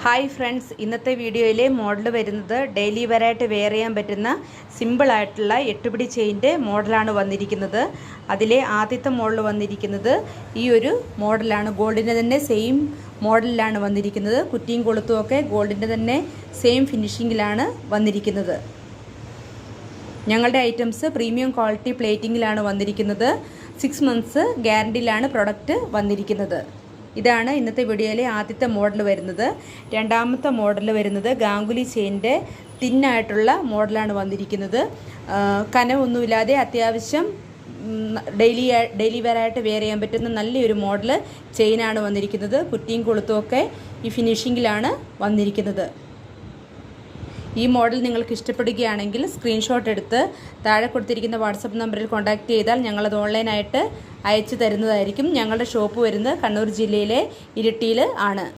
Hi friends, ഇന്നത്തെ വീഡിയോയിലെ model വരുന്നത് ഡെയിലി വെയറായിട്ട് വെയർ ചെയ്യാൻ പറ്റുന്ന സിമ്പിളായിട്ടുള്ള 8 പിടി ചെയിൻ്റെ മോഡലാണ് വന്നിരിക്കുന്നത്. അതിലെ ആദ്യത്തെ മോഡൽ വന്നിരിക്കുന്നത് ഈ ഒരു മോഡലാണ്. ഗോൾഡിൻ്റെ തന്നെ സെയിം മോഡലിലാണ് വന്നിരിക്കുന്നത്. കുറ്റിയും കൊളുത്തും ഒക്കെ ഗോൾഡിൻ്റെ തന്നെ സെയിം ഫിനിഷിങ്ങിലാണ് വന്നിരിക്കുന്നത്. ഞങ്ങളുടെ ഐറ്റംസ് പ്രീമിയം ക്വാളിറ്റി പ്ലേറ്റിങ്ങിലാണ് വന്നിരിക്കുന്നത്. 6 മന്ത്സ് ഗ്യാരണ്ടിയിലാണ് പ്രൊഡക്റ്റ് വന്നിരിക്കുന്നത്. ഇതാണ് ഇന്നത്തെ വീഡിയോയിലെ ആദ്യത്തെ മോഡൽ വരുന്നത്. രണ്ടാമത്തെ മോഡൽ വരുന്നത് ഗാംഗുലി ചെയിൻ്റെ തിന്നായിട്ടുള്ള മോഡലാണ് വന്നിരിക്കുന്നത്. കനമൊന്നുമില്ലാതെ അത്യാവശ്യം ഡെയിലി വെയറായിട്ട് വെയർ ചെയ്യാൻ പറ്റുന്ന നല്ലൊരു മോഡൽ ചെയിനാണ് വന്നിരിക്കുന്നത്. കുറ്റിയും കൊളുത്തും ഒക്കെ ഈ ഫിനിഷിങ്ങിലാണ് വന്നിരിക്കുന്നത്. ഈ മോഡൽ നിങ്ങൾക്ക് ഇഷ്ടപ്പെടുകയാണെങ്കിൽ സ്ക്രീൻഷോട്ട് എടുത്ത് താഴെ കൊടുത്തിരിക്കുന്ന വാട്സപ്പ് നമ്പറിൽ കോൺടാക്റ്റ് ചെയ്താൽ ഞങ്ങളത് ഓൺലൈനായിട്ട് അയച്ചു തരുന്നതായിരിക്കും. ഞങ്ങളുടെ ഷോപ്പ് വരുന്നത് കണ്ണൂർ ജില്ലയിലെ ഇരിട്ടിയിൽ ആണ്.